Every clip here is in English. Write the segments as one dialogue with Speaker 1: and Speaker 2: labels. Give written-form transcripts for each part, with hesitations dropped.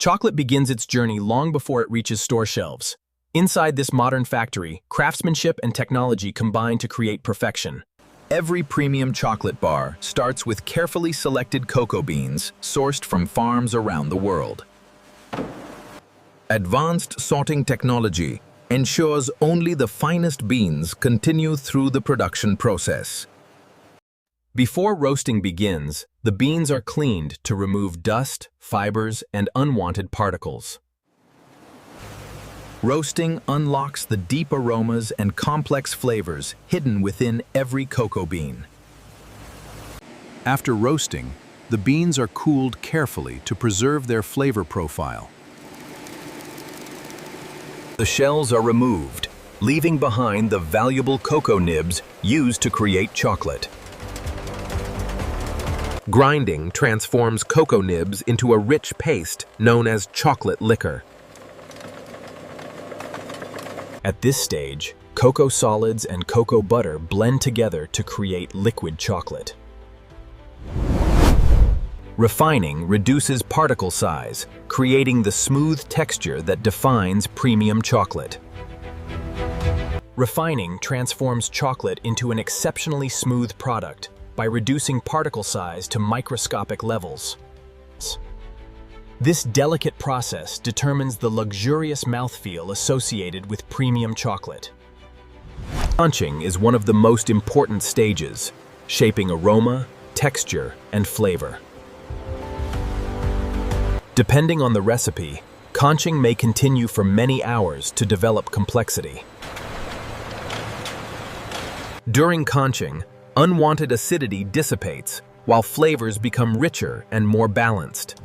Speaker 1: Chocolate begins its journey long before it reaches store shelves. Inside this modern factory, craftsmanship and technology combine to create perfection.
Speaker 2: Every premium chocolate bar starts with carefully selected cocoa beans sourced from farms around the world. Advanced sorting technology ensures only the finest beans continue through the production process.
Speaker 1: Before roasting begins, the beans are cleaned to remove dust, fibers, and unwanted particles.
Speaker 2: Roasting unlocks the deep aromas and complex flavors hidden within every cocoa bean.
Speaker 3: After roasting, the beans are cooled carefully to preserve their flavor profile.
Speaker 2: The shells are removed, leaving behind the valuable cocoa nibs used to create chocolate.
Speaker 1: Grinding transforms cocoa nibs into a rich paste known as chocolate liquor. At this stage, cocoa solids and cocoa butter blend together to create liquid chocolate. Refining reduces particle size, creating the smooth texture that defines premium chocolate. Refining transforms chocolate into an exceptionally smooth product by reducing particle size to microscopic levels. This delicate process determines the luxurious mouthfeel associated with premium chocolate. Conching is one of the most important stages, shaping aroma, texture, and flavor. Depending on the recipe, conching may continue for many hours to develop complexity. During conching, unwanted acidity dissipates, while flavors become richer and more balanced.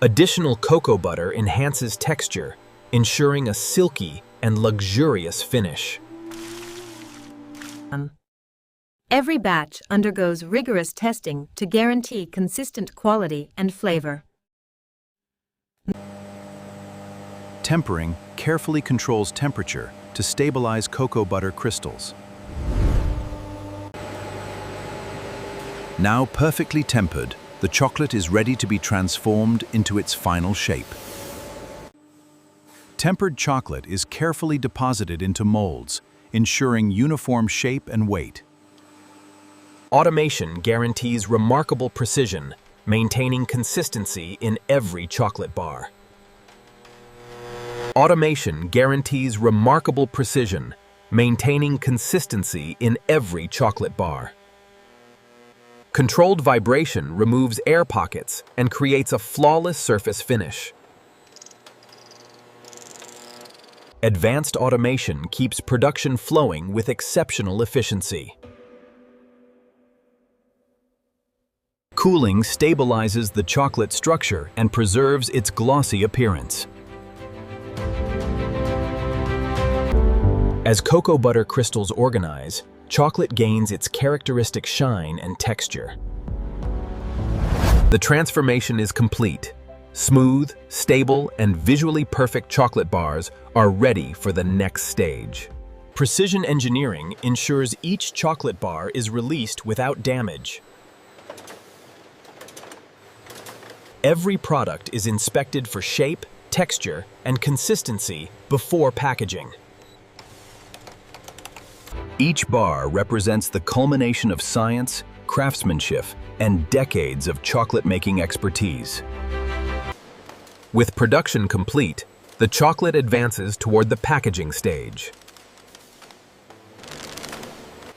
Speaker 1: Additional cocoa butter enhances texture, ensuring a silky and luxurious finish.
Speaker 4: Every batch undergoes rigorous testing to guarantee consistent quality and flavor.
Speaker 3: Tempering carefully controls temperature to stabilize cocoa butter crystals. Now perfectly tempered, the chocolate is ready to be transformed into its final shape. Tempered chocolate is carefully deposited into molds, ensuring uniform shape and weight.
Speaker 1: Automation guarantees remarkable precision, maintaining consistency in every chocolate bar. Automation guarantees remarkable precision, maintaining consistency in every chocolate bar. Controlled vibration removes air pockets and creates a flawless surface finish. Advanced automation keeps production flowing with exceptional efficiency. Cooling stabilizes the chocolate structure and preserves its glossy appearance. As cocoa butter crystals organize, chocolate gains its characteristic shine and texture. The transformation is complete. Smooth, stable, and visually perfect chocolate bars are ready for the next stage. Precision engineering ensures each chocolate bar is released without damage. Every product is inspected for shape, texture, and consistency before packaging.
Speaker 2: Each bar represents the culmination of science, craftsmanship, and decades of chocolate-making expertise. With production complete, the chocolate advances toward the packaging stage.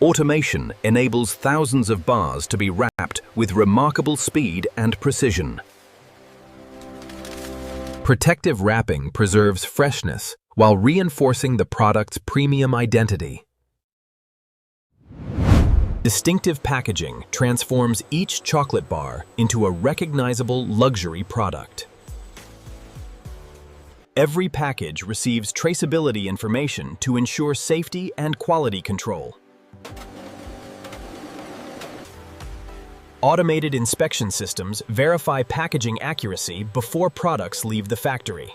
Speaker 2: Automation enables thousands of bars to be wrapped with remarkable speed and precision. Protective wrapping preserves freshness while reinforcing the product's premium identity. Distinctive packaging transforms each chocolate bar into a recognizable luxury product. Every package receives traceability information to ensure safety and quality control. Automated inspection systems verify packaging accuracy before products leave the factory.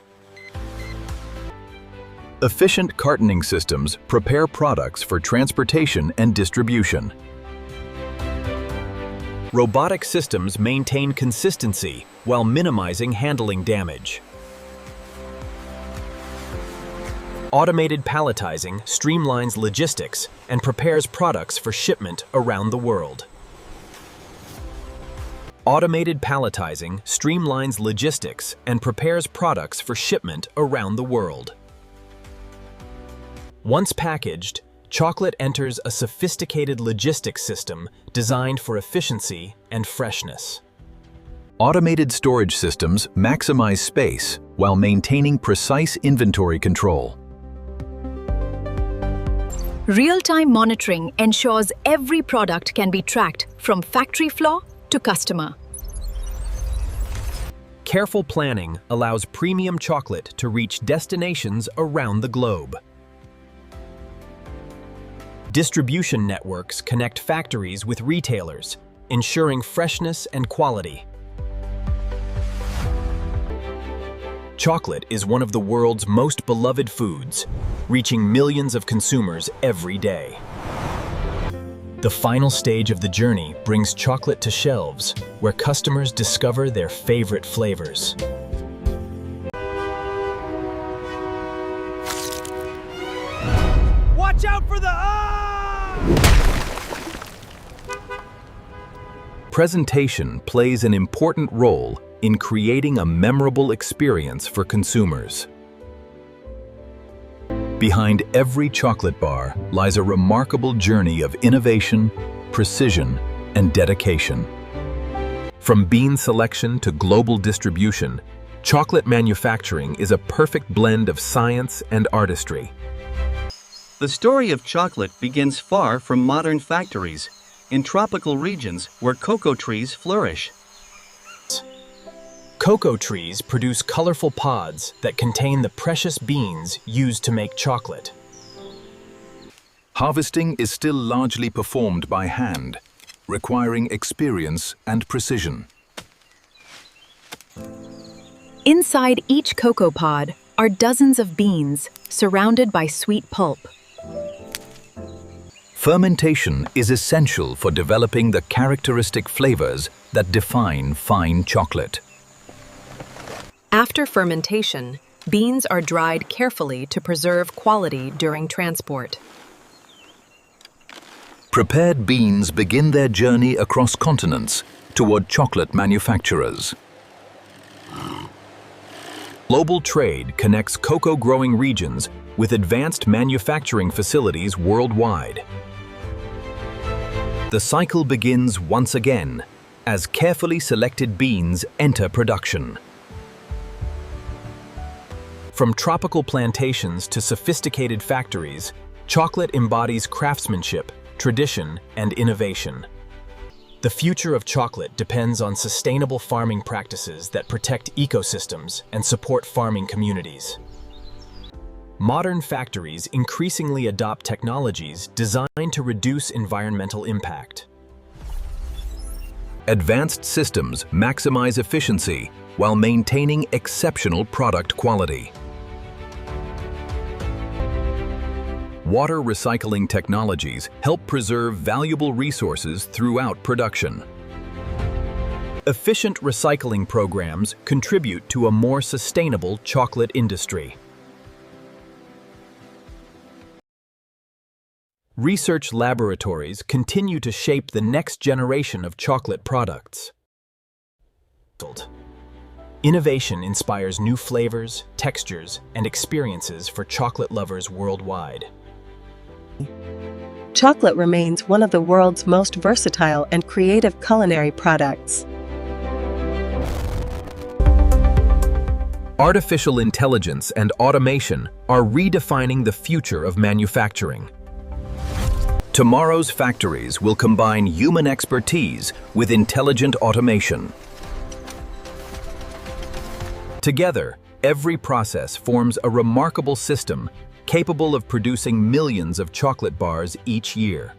Speaker 2: Efficient cartoning systems prepare products for transportation and distribution.
Speaker 1: Robotic systems maintain consistency while minimizing handling damage. Automated palletizing streamlines logistics and prepares products for shipment around the world. Automated palletizing streamlines logistics and prepares products for shipment around the world. Once packaged, chocolate enters a sophisticated logistics system designed for efficiency and freshness.
Speaker 3: Automated storage systems maximize space while maintaining precise inventory control.
Speaker 5: Real-time monitoring ensures every product can be tracked from factory floor to customer.
Speaker 1: Careful planning allows premium chocolate to reach destinations around the globe. Distribution networks connect factories with retailers, ensuring freshness and quality. Chocolate is one of the world's most beloved foods, reaching millions of consumers every day. The final stage of the journey brings chocolate to shelves, where customers discover their favorite flavors.
Speaker 6: Watch out for the
Speaker 3: Presentation plays an important role in creating a memorable experience for consumers. Behind every chocolate bar lies a remarkable journey of innovation, precision, and dedication. From bean selection to global distribution, chocolate manufacturing is a perfect blend of science and artistry.
Speaker 7: The story of chocolate begins far from modern factories, in tropical regions where cocoa trees flourish.
Speaker 1: Cocoa trees produce colorful pods that contain the precious beans used to make chocolate.
Speaker 3: Harvesting is still largely performed by hand, requiring experience and precision.
Speaker 5: Inside each cocoa pod are dozens of beans surrounded by sweet pulp.
Speaker 3: Fermentation is essential for developing the characteristic flavors that define fine chocolate.
Speaker 8: After fermentation, beans are dried carefully to preserve quality during transport.
Speaker 3: Prepared beans begin their journey across continents toward chocolate manufacturers. Global trade connects cocoa-growing regions with advanced manufacturing facilities worldwide. The cycle begins once again as carefully selected beans enter production. From tropical plantations to sophisticated factories, chocolate embodies craftsmanship, tradition, and innovation. The future of chocolate depends on sustainable farming practices that protect ecosystems and support farming communities. Modern factories increasingly adopt technologies designed to reduce environmental impact. Advanced systems maximize efficiency while maintaining exceptional product quality. Water recycling technologies help preserve valuable resources throughout production.
Speaker 1: Efficient recycling programs contribute to a more sustainable chocolate industry. Research laboratories continue to shape the next generation of chocolate products. Innovation inspires new flavors, textures, and experiences for chocolate lovers worldwide.
Speaker 9: Chocolate remains one of the world's most versatile and creative culinary products.
Speaker 1: Artificial intelligence and automation are redefining the future of manufacturing.
Speaker 3: Tomorrow's factories will combine human expertise with intelligent automation.
Speaker 1: Together, every process forms a remarkable system capable of producing millions of chocolate bars each year.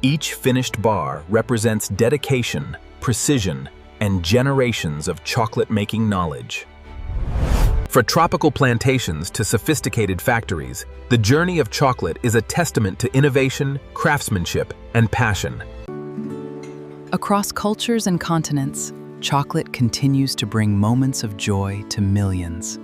Speaker 1: Each finished bar represents dedication, precision, and generations of chocolate-making knowledge. For tropical plantations to sophisticated factories, the journey of chocolate is a testament to innovation, craftsmanship, and passion.
Speaker 6: Across cultures and continents, chocolate continues to bring moments of joy to millions.